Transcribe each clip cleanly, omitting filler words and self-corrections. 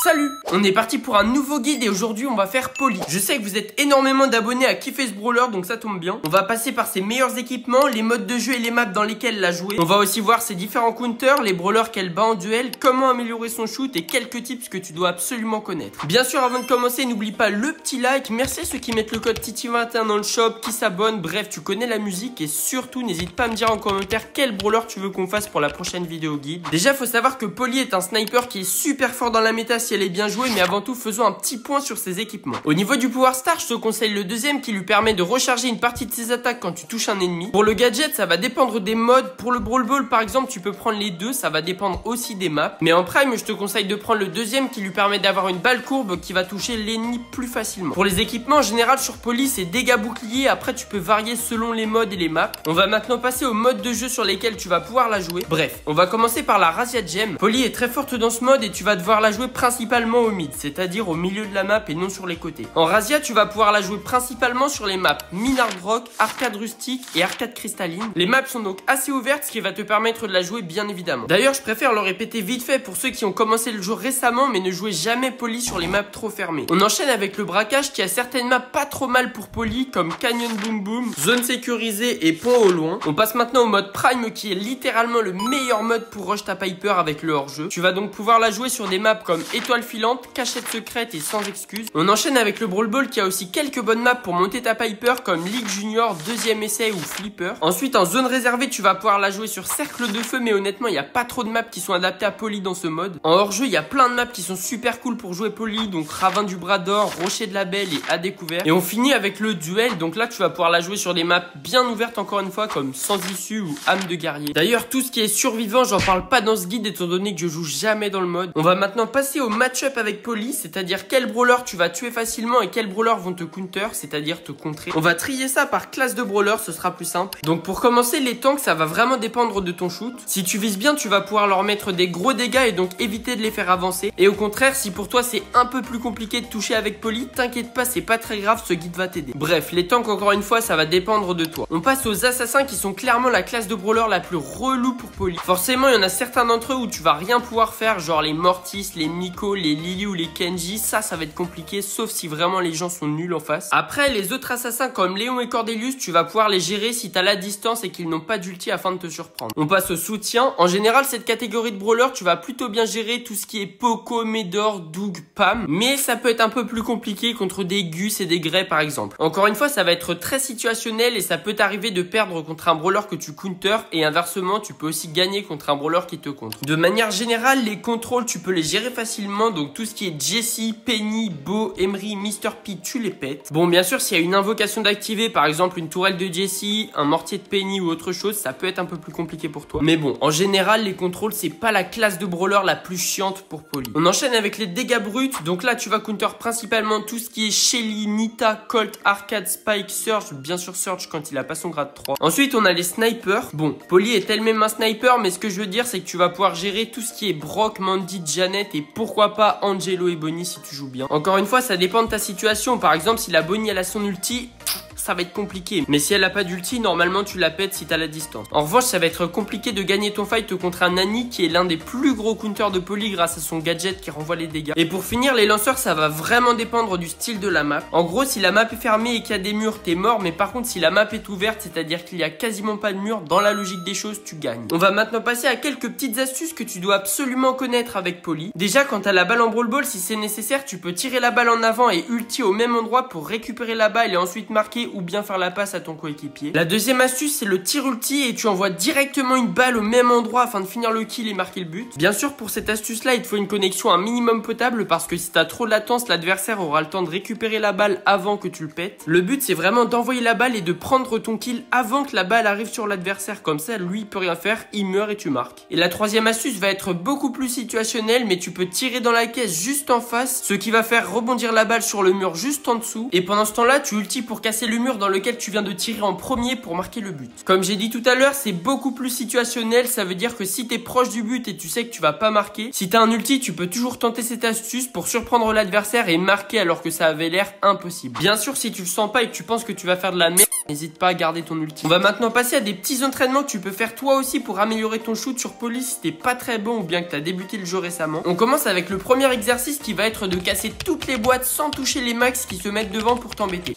Salut! On est parti pour un nouveau guide et aujourd'hui on va faire Poli. Je sais que vous êtes énormément d'abonnés à kiffer ce brawler donc ça tombe bien. On va passer par ses meilleurs équipements, les modes de jeu et les maps dans lesquels la jouer. On va aussi voir ses différents counters, les brawlers qu'elle bat en duel, comment améliorer son shoot et quelques tips que tu dois absolument connaître. Bien sûr avant de commencer n'oublie pas le petit like, merci à ceux qui mettent le code Titi21 dans le shop, qui s'abonnent, bref tu connais la musique et surtout n'hésite pas à me dire en commentaire quel brawler tu veux qu'on fasse pour la prochaine vidéo guide. Déjà faut savoir que Poli est un sniper qui est super fort dans la méta si elle est bien jouée, mais avant tout faisons un petit point sur ses équipements. Au niveau du pouvoir star, je te conseille le deuxième qui lui permet de recharger une partie de ses attaques quand tu touches un ennemi. Pour le gadget, ça va dépendre des modes. Pour le Brawl Ball par exemple, tu peux prendre les deux, ça va dépendre aussi des maps. Mais en prime, je te conseille de prendre le deuxième qui lui permet d'avoir une balle courbe qui va toucher l'ennemi plus facilement. Pour les équipements en général sur Poli, c'est dégâts boucliers, après tu peux varier selon les modes et les maps. On va maintenant passer aux modes de jeu sur lesquels tu vas pouvoir la jouer. Bref, on va commencer par la Razzia Gem. Poli est très forte dans ce mode et tu vas devoir la jouer principalement au mid, c'est-à-dire au milieu de la map et non sur les côtés. En Razzia, tu vas pouvoir la jouer principalement sur les maps Mine Hard Rock, Arcade Rustique et Arcade Cristalline. Les maps sont donc assez ouvertes, ce qui va te permettre de la jouer bien évidemment. D'ailleurs, je préfère le répéter vite fait pour ceux qui ont commencé le jeu récemment mais ne jouez jamais Poli sur les maps trop fermées. On enchaîne avec le braquage qui a certaines maps pas trop mal pour Poli comme Canyon Boom Boom, Zone Sécurisée et Pont au loin. On passe maintenant au mode Prime qui est littéralement le meilleur mode pour rush ta Piper avec le hors-jeu. Tu vas donc pouvoir la jouer sur des maps comme Étoile Filante, Cachette Secrète et Sans Excuse. On enchaîne avec le Brawl Ball qui a aussi quelques bonnes maps pour monter ta Piper comme Ligue Junior, Deuxième Essai ou Flipper. Ensuite en zone réservée tu vas pouvoir la jouer sur Cercle de Feu, mais honnêtement il n'y a pas trop de maps qui sont adaptées à Poli dans ce mode. En hors-jeu il y a plein de maps qui sont super cool pour jouer Poli, donc Ravin du Bras d'Or, Rocher de la Belle et à découvert. Et on finit avec le duel, donc là tu vas pouvoir la jouer sur des maps bien ouvertes encore une fois comme Sans Issue ou Âme de Guerrier. D'ailleurs tout ce qui est survivant j'en parle pas dans ce guide étant donné que je joue jamais dans le mode. On va maintenant passer au match-up avec Poli, c'est-à-dire quel brawler tu vas tuer facilement et quels brawlers vont te counter, c'est-à-dire te contrer. On va trier ça par classe de brawler, ce sera plus simple. Donc pour commencer les tanks ça va vraiment dépendre de ton shoot. Si tu vises bien tu vas pouvoir leur mettre des gros dégâts et donc éviter de les faire avancer. Et au contraire si pour toi c'est un peu plus compliqué de toucher avec Poli, t'inquiète pas c'est pas très grave, ce guide va t'aider. Bref les tanks encore une fois ça va dépendre de toi. On passe aux assassins qui sont clairement la classe de brawler la plus relou pour Poli. Forcément il y en a certains d'entre eux où tu vas rien pouvoir faire, genre les Mortis, les Miko, les Lily ou les Kenji, ça va être compliqué sauf si vraiment les gens sont nuls en face. Après les autres assassins comme Léon et Cordelius, tu vas pouvoir les gérer si t'as la distance et qu'ils n'ont pas d'ulti afin de te surprendre. On passe au soutien. En général cette catégorie de brawler tu vas plutôt bien gérer tout ce qui est Poco, Médor, Doug, Pam, mais ça peut être un peu plus compliqué contre des Gus et des Grey par exemple. Encore une fois ça va être très situationnel et ça peut t'arriver de perdre contre un brawler que tu counter et inversement tu peux aussi gagner contre un brawler qui te contre. De manière générale les contrôles tu peux les gérer facilement, donc tout ce qui est Jessie, Penny, Bo, Emery, Mr. P, tu les pètes. Bon bien sûr s'il y a une invocation d'activer, par exemple une tourelle de Jessie, un mortier de Penny ou autre chose, ça peut être un peu plus compliqué pour toi. Mais bon en général les contrôles c'est pas la classe de brawler la plus chiante pour Poli. On enchaîne avec les dégâts bruts, donc là tu vas counter principalement tout ce qui est Shelly, Nita, Colt, Arcade, Spike, Surge, bien sûr Surge quand il a pas son grade 3. Ensuite on a les snipers. Bon Poli est elle-même un sniper mais ce que je veux dire c'est que tu vas pouvoir gérer tout ce qui est Brock, Mandy, Janet et pourquoi pas Angelo et Bonnie si tu joues bien. Encore une fois ça dépend de ta situation, par exemple si la Bonnie elle a son ulti, ça va être compliqué. Mais si elle a pas d'ulti, normalement tu la pètes si t'as la distance. En revanche, ça va être compliqué de gagner ton fight contre un Nani qui est l'un des plus gros counters de Poli grâce à son gadget qui renvoie les dégâts. Et pour finir, les lanceurs, ça va vraiment dépendre du style de la map. En gros, si la map est fermée et qu'il y a des murs, t'es mort. Mais par contre, si la map est ouverte, c'est-à-dire qu'il y a quasiment pas de murs, dans la logique des choses, tu gagnes. On va maintenant passer à quelques petites astuces que tu dois absolument connaître avec Poli. Déjà, quand t'as la balle en Brawl Ball, si c'est nécessaire, tu peux tirer la balle en avant et ulti au même endroit pour récupérer la balle et ensuite marquer ou bien faire la passe à ton coéquipier. La deuxième astuce c'est le tir ulti et tu envoies directement une balle au même endroit afin de finir le kill et marquer le but. Bien sûr pour cette astuce là il te faut une connexion un minimum potable parce que si t'as trop de latence l'adversaire aura le temps de récupérer la balle avant que tu le pètes. Le but c'est vraiment d'envoyer la balle et de prendre ton kill avant que la balle arrive sur l'adversaire, comme ça lui il peut rien faire, il meurt et tu marques. Et la troisième astuce va être beaucoup plus situationnelle mais tu peux tirer dans la caisse juste en face, ce qui va faire rebondir la balle sur le mur juste en dessous et pendant ce temps là tu ulti pour casser le mur dans lequel tu viens de tirer en premier pour marquer le but. Comme j'ai dit tout à l'heure, c'est beaucoup plus situationnel, ça veut dire que si t'es proche du but et tu sais que tu vas pas marquer, si t'as un ulti, tu peux toujours tenter cette astuce pour surprendre l'adversaire et marquer alors que ça avait l'air impossible. Bien sûr, si tu le sens pas et que tu penses que tu vas faire de la merde, N'hésite pas à garder ton ulti. On va maintenant passer à des petits entraînements que tu peux faire toi aussi pour améliorer ton shoot sur Poli si t'es pas très bon ou bien que t'as débuté le jeu récemment. On commence avec le premier exercice qui va être de casser toutes les boîtes sans toucher les max qui se mettent devant pour t'embêter.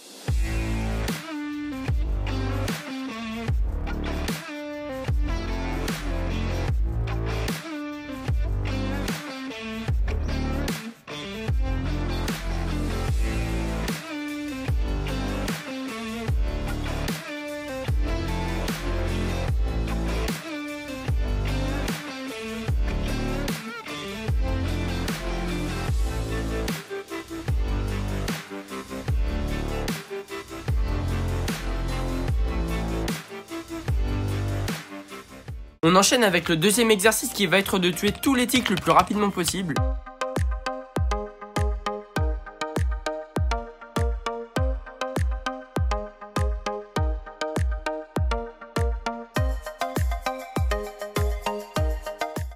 On enchaîne avec le deuxième exercice qui va être de tuer tous les tics le plus rapidement possible.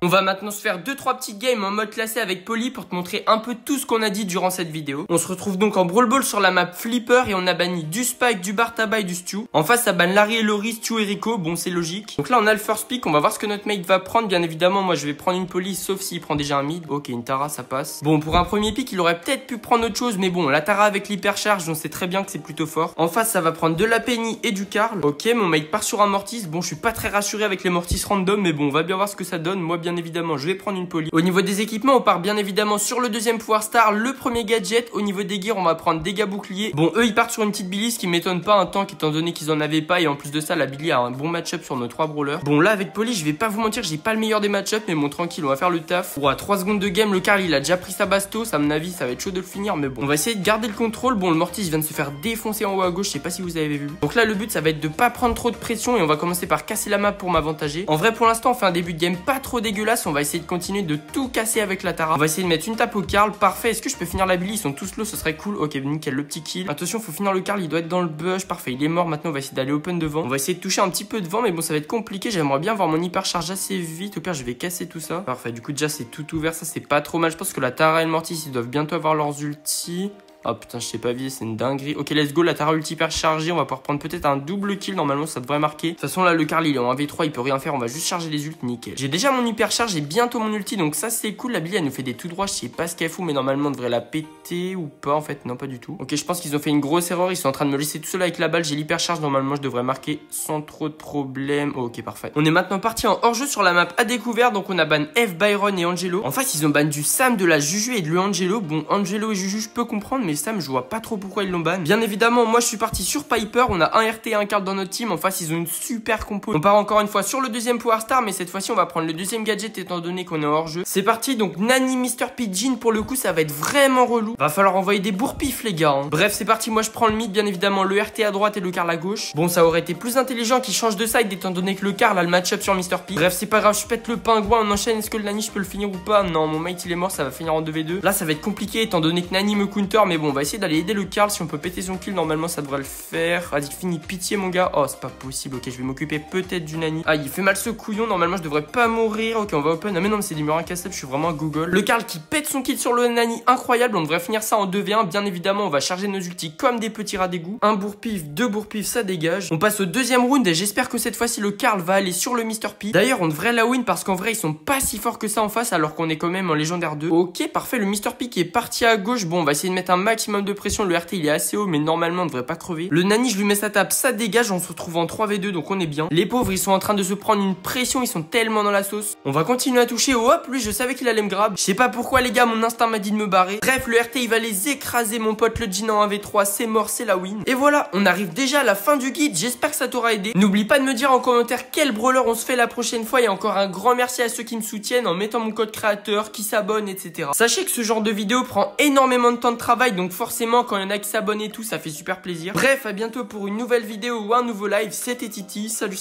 On va maintenant se faire 2-3 petites games en mode classé avec Poli pour te montrer un peu tout ce qu'on a dit durant cette vidéo. On se retrouve donc en Brawl Ball sur la map Flipper et on a banni du Spike, du Bartaba et du Stu. En face ça banne Larry et Laurie, Stu et Rico, bon c'est logique. Donc là on a le first pick, on va voir ce que notre mate va prendre. Bien évidemment moi je vais prendre une Poli sauf s'il prend déjà un mid. Ok, une Tara ça passe. Bon pour un premier pick il aurait peut-être pu prendre autre chose mais bon la Tara avec l'hypercharge on sait très bien que c'est plutôt fort. En face ça va prendre de la Penny et du Karl. Ok, mon mate part sur un Mortis. Bon je suis pas très rassuré avec les Mortis random mais bon on va bien voir ce que ça donne. Moi bien évidemment je vais prendre une Poli. Au niveau des équipements, on part bien évidemment sur le deuxième pouvoir star, le premier gadget. Au niveau des gears, on va prendre dégâts boucliers. Bon, eux, ils partent sur une petite Billy, ce qui m'étonne pas un tank étant donné qu'ils en avaient pas. Et en plus de ça, la Billy a un bon match-up sur nos 3 brawlers. Bon, là, avec Poli, je vais pas vous mentir, j'ai pas le meilleur des match-up, mais bon, tranquille, on va faire le taf. Bon, à 3 secondes de game, le Karl, il a déjà pris sa bastos. À mon avis, ça va être chaud de le finir, mais bon, on va essayer de garder le contrôle. Bon, le Mortis vient de se faire défoncer en haut à gauche, je sais pas si vous avez vu. Donc là, le but, ça va être de pas prendre trop de pression et on va commencer par casser la map pour m'avantager. En vrai, pour l'instant, on fait un début de game pas trop dégueulasse. On va essayer de continuer de tout casser avec la Tara. On va essayer de mettre une tape au Karl. Parfait. Est-ce que je peux finir la Billy? Ils sont tous low, ce serait cool. Ok, nickel, le petit kill. Attention, faut finir le Karl. Il doit être dans le bush. Parfait, il est mort. Maintenant, on va essayer d'aller open devant. On va essayer de toucher un petit peu devant, mais bon, ça va être compliqué. J'aimerais bien voir mon hyper charge assez vite. Au pire, je vais casser tout ça. Parfait. Du coup, déjà, c'est tout ouvert. Ça, c'est pas trop mal. Je pense que la Tara et le Mortis, ils doivent bientôt avoir leurs ultis. Oh putain, je sais pas viser, c'est une dinguerie. Ok, let's go, la Tara ulti hyper chargée. On va pouvoir prendre peut-être un double kill. Normalement, ça devrait marquer. De toute façon, là, le Karl, il est en 1v3, il peut rien faire. On va juste charger les ults, nickel. J'ai déjà mon hyper charge et bientôt mon ulti, donc ça, c'est cool. La Billy, elle nous fait des tout droits. Je sais pas ce qu'elle fout, mais normalement, on devrait la péter ou pas. En fait, non, pas du tout. Ok, je pense qu'ils ont fait une grosse erreur. Ils sont en train de me laisser tout seul avec la balle. J'ai l'hyper charge. Normalement, je devrais marquer sans trop de problème. Oh, ok, parfait. On est maintenant parti en hors-jeu sur la map à découvert. Donc, on a ban F, Byron et Angelo. En face, ils ont ban du Sam, de la Juju et de l'Angelo. Bon, Angelo et Juju, je peux comprendre, mais Sam, je vois pas trop pourquoi ils l'ont ban. Bien évidemment, moi je suis parti sur Piper. On a un RT et un Karl dans notre team. En face, ils ont une super compo. On part encore une fois sur le deuxième pouvoir star, mais cette fois-ci, on va prendre le deuxième gadget étant donné qu'on est hors jeu. C'est parti. Donc, Nani, Mr. Pigeon, pour le coup, ça va être vraiment relou. Va falloir envoyer des bourre-pif, les gars. Bref, c'est parti. Moi, je prends le mid, bien évidemment, le RT à droite et le Karl à gauche. Bon, ça aurait été plus intelligent qu'il change de side étant donné que le Karl a le match-up sur Mr. P. Bref, c'est pas grave. Je pète le pingouin. On enchaîne. Est-ce que le Nani, je peux le finir ou pas? Non, mon mate, il est mort. Ça va finir en 2v2. Là, ça va être compliqué étant donné que Nani me counter. Mais bon, on va essayer d'aller aider le Karl. Si on peut péter son kill, normalement ça devrait le faire. Vas-y, fini, pitié mon gars. Oh, c'est pas possible. Ok, je vais m'occuper peut-être du Nani. Ah, il fait mal ce couillon. Normalement, je devrais pas mourir. Ok, on va open. Ah, mais non, mais c'est des murs incassables. Je suis vraiment un Google. Le Karl qui pète son kill sur le Nani. Incroyable. On devrait finir ça en 2v1. Bien évidemment, on va charger nos ultis comme des petits rats d'égout. Un bourre-pif, deux bourre-pif, ça dégage. On passe au deuxième round et j'espère que cette fois-ci, le Karl va aller sur le Mr. P. D'ailleurs, on devrait la win parce qu'en vrai, ils sont pas si forts que ça en face alors qu'on est quand même en légendaire 2. Ok, parfait. Le Mr. P qui est parti à gauche. Bon, on va essayer de mettre un maximum de pression. Le RT, il est assez haut, mais normalement, on devrait pas crever. Le Nani, je lui mets sa tape, ça dégage. On se retrouve en 3v2, donc on est bien. Les pauvres, ils sont en train de se prendre une pression. Ils sont tellement dans la sauce. On va continuer à toucher. Oh, hop, lui, je savais qu'il allait me grab. Je sais pas pourquoi, les gars, mon instinct m'a dit de me barrer. Bref, le RT, il va les écraser, mon pote. Le Jin en 1v3, c'est mort, c'est la win. Et voilà, on arrive déjà à la fin du guide. J'espère que ça t'aura aidé. N'oublie pas de me dire en commentaire quel brawler on se fait la prochaine fois. Et encore un grand merci à ceux qui me soutiennent en mettant mon code créateur, qui s'abonnent, etc. Sachez que ce genre de vidéo prend énormément de temps de travail, donc forcément, quand il y en a qui s'abonnent et tout, ça fait super plaisir. Bref, à bientôt pour une nouvelle vidéo ou un nouveau live. C'était Titi, salut.